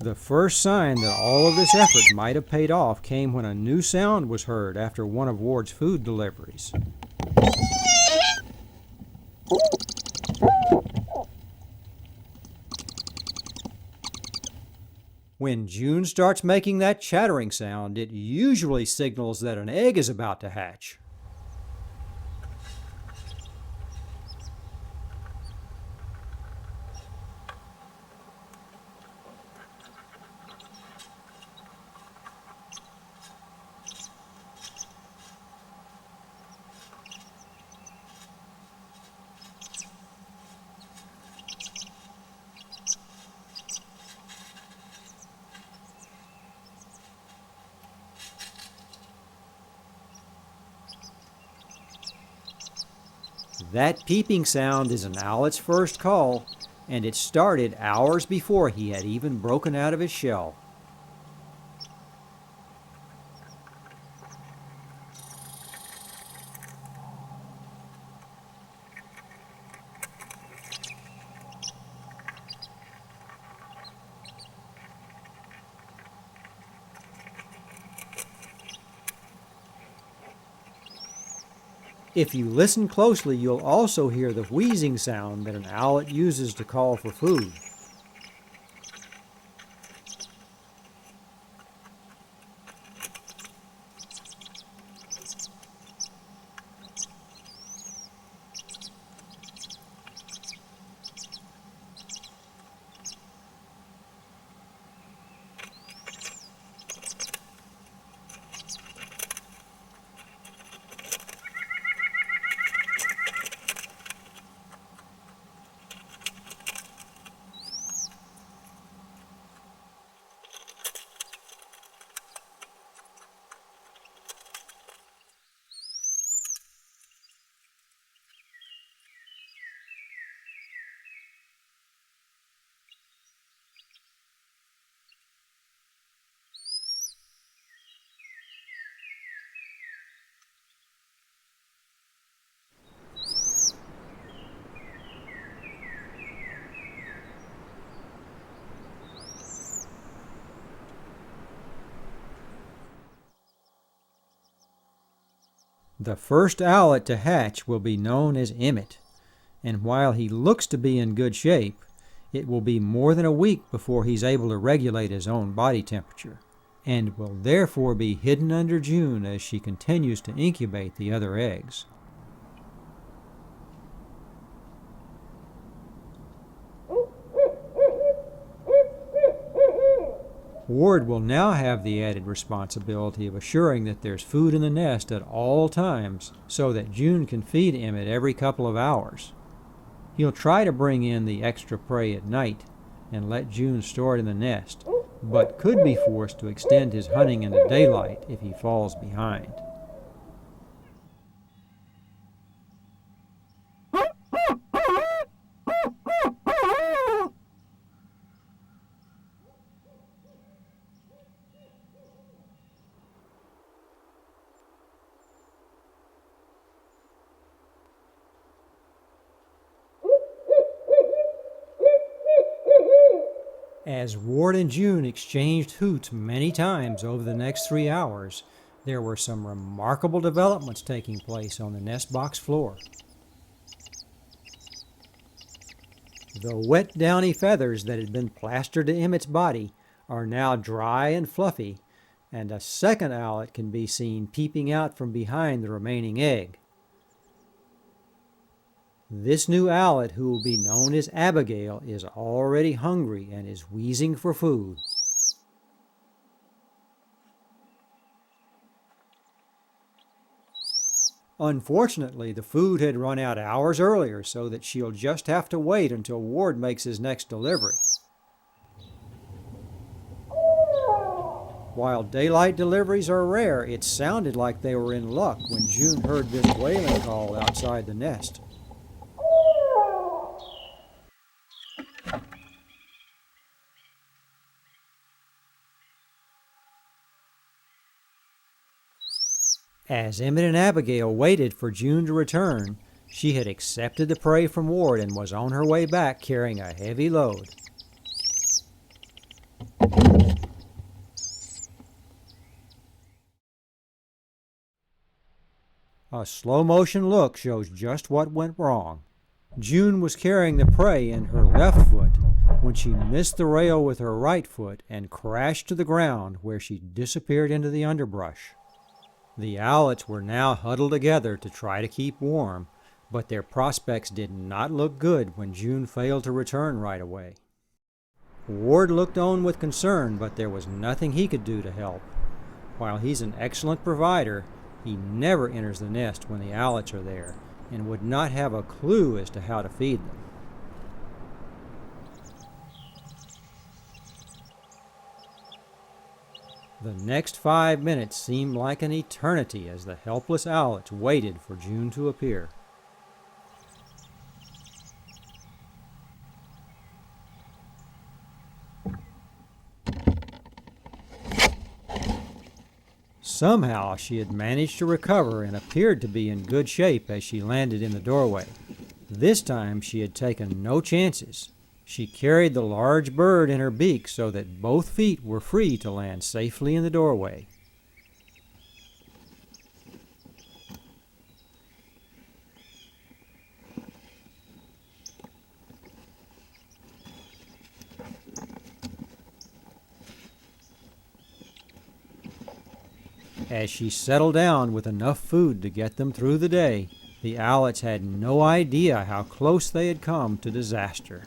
The first sign that all of this effort might have paid off came when a new sound was heard after one of Ward's food deliveries. When June starts making that chattering sound, it usually signals that an egg is about to hatch. That peeping sound is an owlet's first call, and it started hours before he had even broken out of his shell. If you listen closely, you'll also hear the wheezing sound that an owlet uses to call for food. The first owlet to hatch will be known as Emmett, and while he looks to be in good shape, it will be more than a week before he's able to regulate his own body temperature, and will therefore be hidden under June as she continues to incubate the other eggs. Ward will now have the added responsibility of assuring that there's food in the nest at all times so that June can feed Emmett every couple of hours. He'll try to bring in the extra prey at night and let June store it in the nest, but could be forced to extend his hunting into daylight if he falls behind. As Ward and June exchanged hoots many times over the next 3 hours, there were some remarkable developments taking place on the nest box floor. The wet, downy feathers that had been plastered to Emmett's body are now dry and fluffy, and a second owlet can be seen peeping out from behind the remaining egg. This new owlet, who will be known as Abigail, is already hungry and is wheezing for food. Unfortunately, the food had run out hours earlier, so that she'll just have to wait until Ward makes his next delivery. While daylight deliveries are rare, it sounded like they were in luck when June heard this wailing call outside the nest. As Emmett and Abigail waited for June to return, she had accepted the prey from Ward and was on her way back carrying a heavy load. A slow-motion look shows just what went wrong. June was carrying the prey in her left foot when she missed the rail with her right foot and crashed to the ground, where she disappeared into the underbrush. The owlets were now huddled together to try to keep warm, but their prospects did not look good when June failed to return right away. Ward looked on with concern, but there was nothing he could do to help. While he's an excellent provider, he never enters the nest when the owlets are there, and would not have a clue as to how to feed them. The next 5 minutes seemed like an eternity as the helpless owlets waited for June to appear. Somehow she had managed to recover and appeared to be in good shape as she landed in the doorway. This time she had taken no chances. She carried the large bird in her beak so that both feet were free to land safely in the doorway. As she settled down with enough food to get them through the day, the owlets had no idea how close they had come to disaster.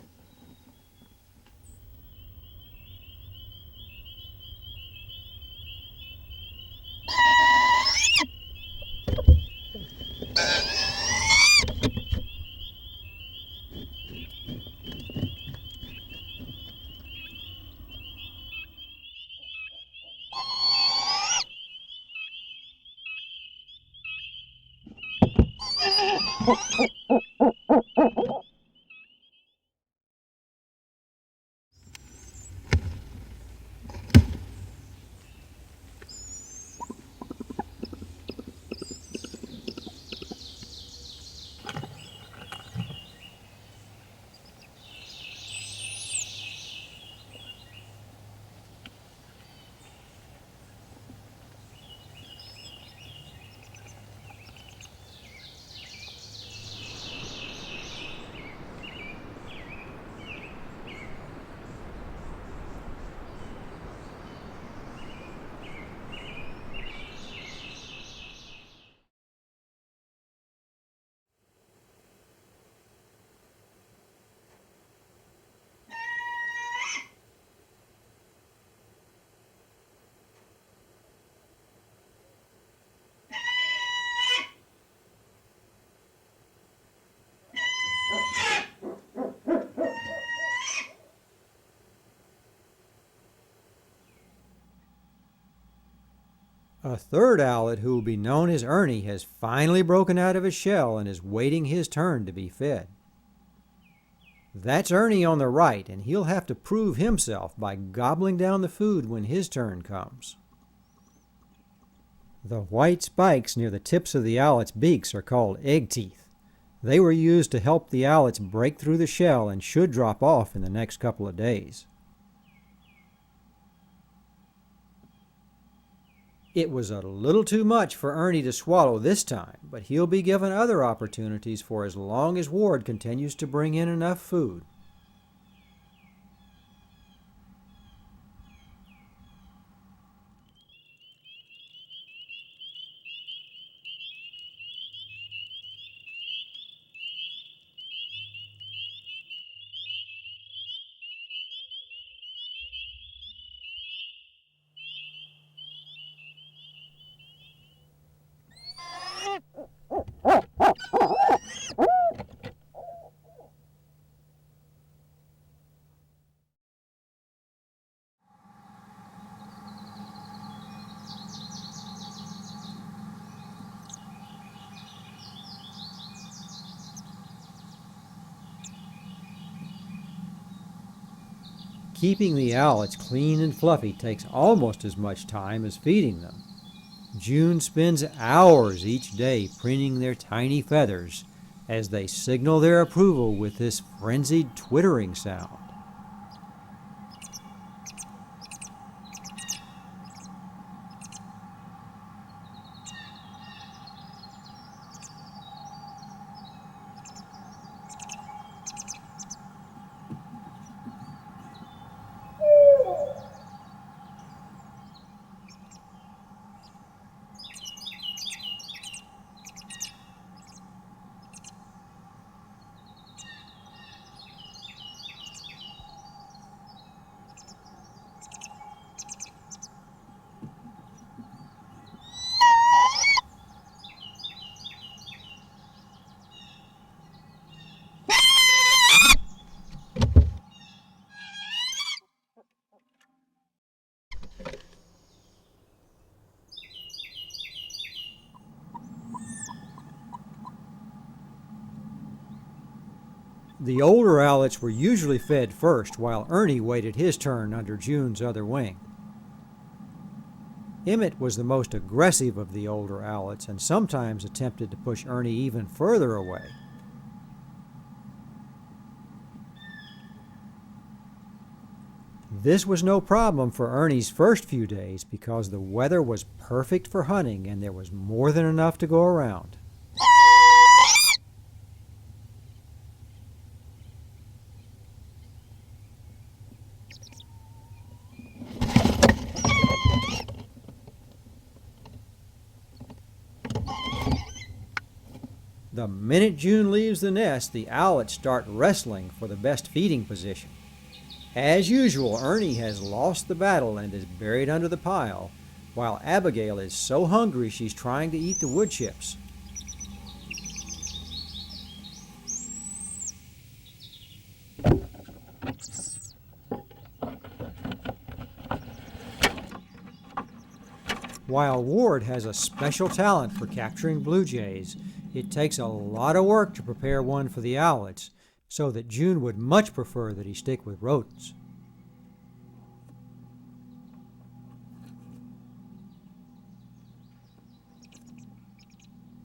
A third owlet, who will be known as Ernie, has finally broken out of his shell and is waiting his turn to be fed. That's Ernie on the right, and he'll have to prove himself by gobbling down the food when his turn comes. The white spikes near the tips of the owlet's beaks are called egg teeth. They were used to help the owlets break through the shell and should drop off in the next couple of days. It was a little too much for Ernie to swallow this time, but he'll be given other opportunities for as long as Ward continues to bring in enough food. Keeping the owlets clean and fluffy takes almost as much time as feeding them. June spends hours each day preening their tiny feathers as they signal their approval with this frenzied twittering sound. The older owlets were usually fed first, while Ernie waited his turn under June's other wing. Emmett was the most aggressive of the older owlets and sometimes attempted to push Ernie even further away. This was no problem for Ernie's first few days because the weather was perfect for hunting and there was more than enough to go around. The minute June leaves the nest, the owlets start wrestling for the best feeding position. As usual, Ernie has lost the battle and is buried under the pile, while Abigail is so hungry she's trying to eat the wood chips. While Ward has a special talent for capturing blue jays, it takes a lot of work to prepare one for the owlets, so that June would much prefer that he stick with rodents.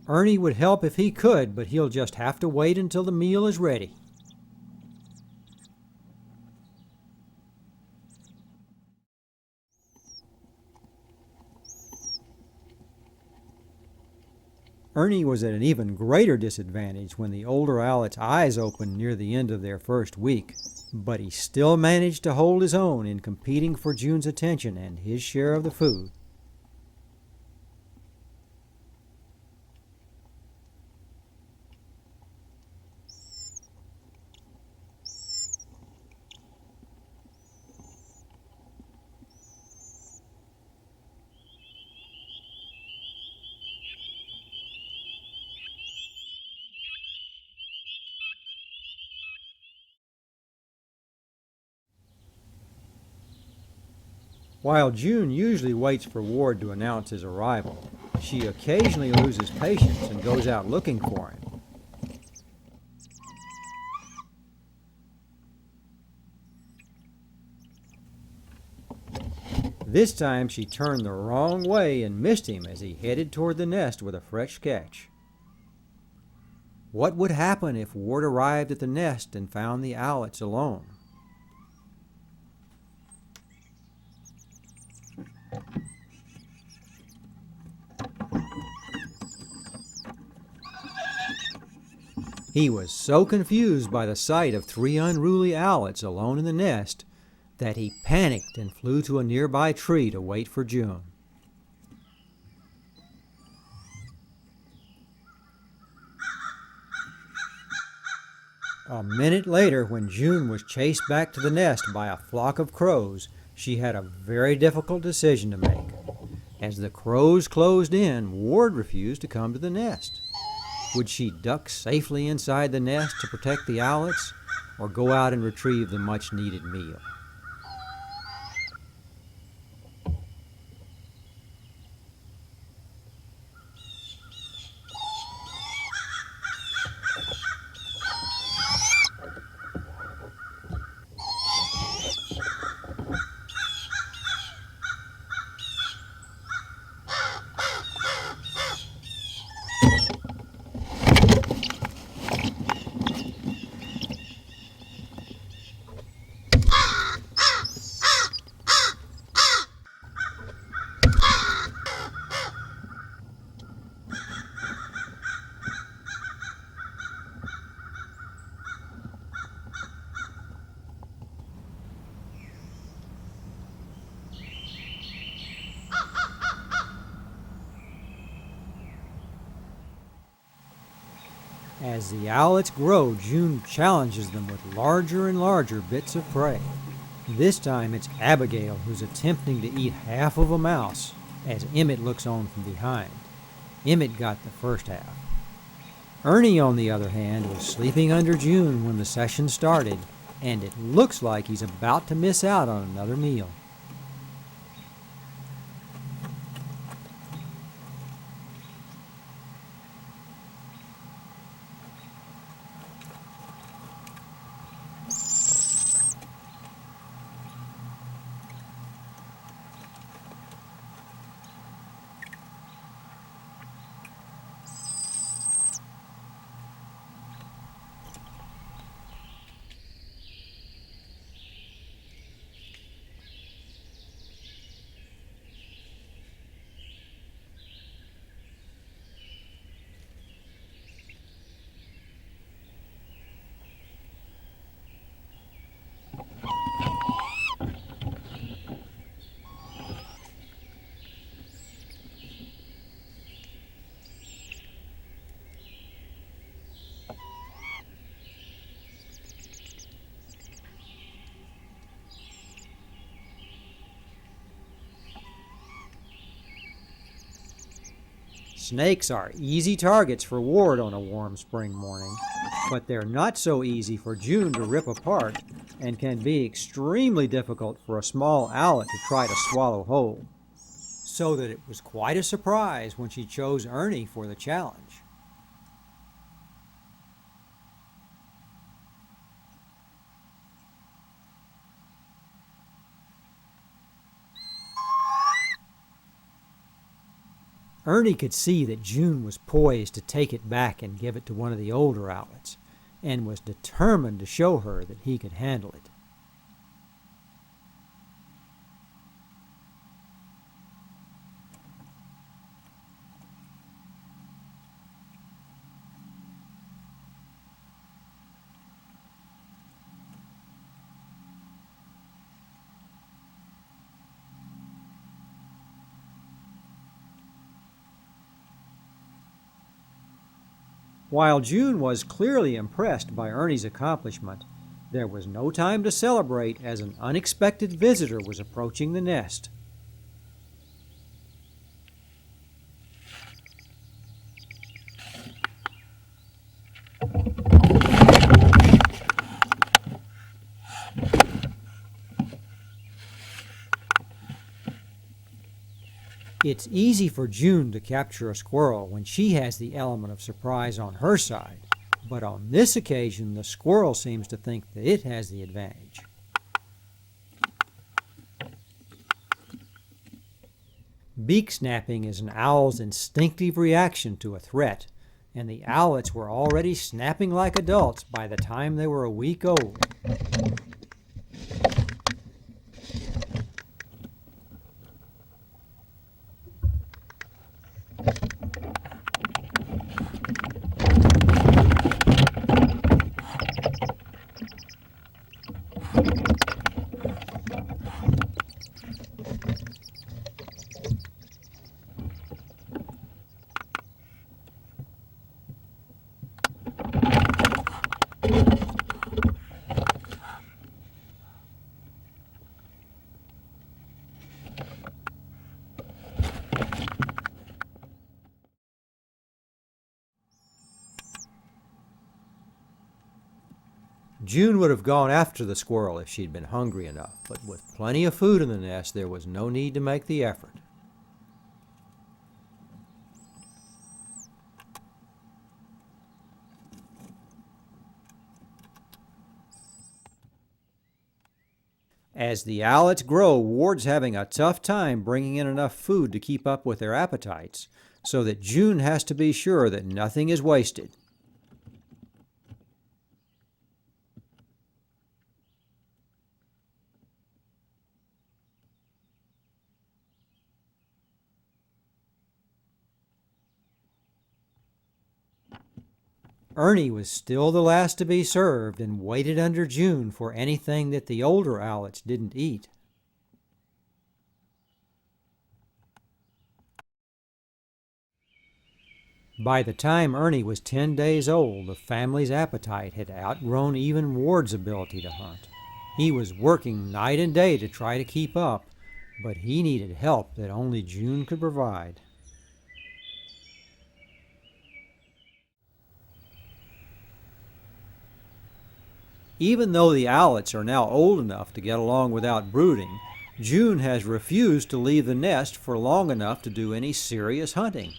Ernie would help if he could, but he'll just have to wait until the meal is ready. Ernie was at an even greater disadvantage when the older owlet's eyes opened near the end of their first week, but he still managed to hold his own in competing for June's attention and his share of the food. While June usually waits for Ward to announce his arrival, she occasionally loses patience and goes out looking for him. This time she turned the wrong way and missed him as he headed toward the nest with a fresh catch. What would happen if Ward arrived at the nest and found the owlets alone? He was so confused by the sight of 3 unruly owlets alone in the nest that he panicked and flew to a nearby tree to wait for June. A minute later, when June was chased back to the nest by a flock of crows, she had a very difficult decision to make. As the crows closed in, Ward refused to come to the nest. Would she duck safely inside the nest to protect the owlets, or go out and retrieve the much-needed meal? As the owlets grow, June challenges them with larger and larger bits of prey. This time it's Abigail who's attempting to eat half of a mouse, as Emmett looks on from behind. Emmett got the first half. Ernie, on the other hand, was sleeping under June when the session started, and it looks like he's about to miss out on another meal. Snakes are easy targets for Ward on a warm spring morning, but they're not so easy for June to rip apart and can be extremely difficult for a small owlet to try to swallow whole. So that it was quite a surprise when she chose Ernie for the challenge. Ernie could see that June was poised to take it back and give it to one of the older owlets, and was determined to show her that he could handle it. While June was clearly impressed by Ernie's accomplishment, there was no time to celebrate as an unexpected visitor was approaching the nest. It's easy for June to capture a squirrel when she has the element of surprise on her side, but on this occasion the squirrel seems to think that it has the advantage. Beak snapping is an owl's instinctive reaction to a threat, and the owlets were already snapping like adults by the time they were a week old. June would have gone after the squirrel if she'd been hungry enough, but with plenty of food in the nest, there was no need to make the effort. As the owlets grow, Ward's having a tough time bringing in enough food to keep up with their appetites, so that June has to be sure that nothing is wasted. Ernie was still the last to be served and waited under June for anything that the older owlets didn't eat. By the time Ernie was 10 days old, the family's appetite had outgrown even Ward's ability to hunt. He was working night and day to try to keep up, but he needed help that only June could provide. Even though the owlets are now old enough to get along without brooding, June has refused to leave the nest for long enough to do any serious hunting.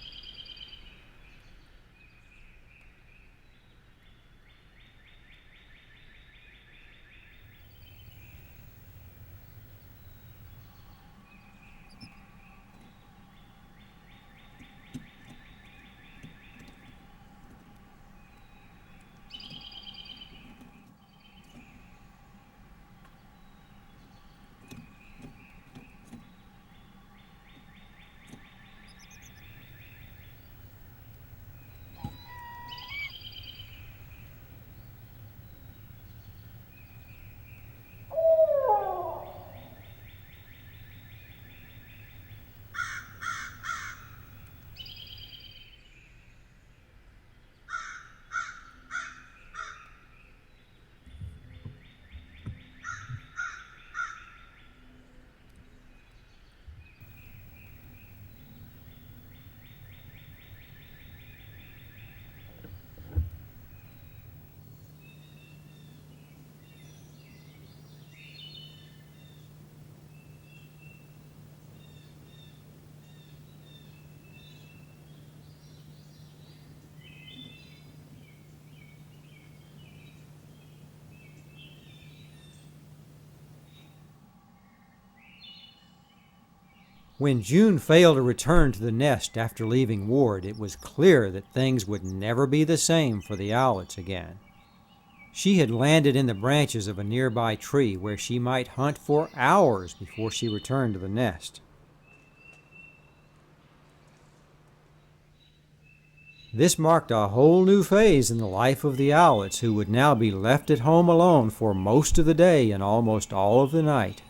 When June failed to return to the nest after leaving Ward, it was clear that things would never be the same for the owlets again. She had landed in the branches of a nearby tree where she might hunt for hours before she returned to the nest. This marked a whole new phase in the life of the owlets, who would now be left at home alone for most of the day and almost all of the night.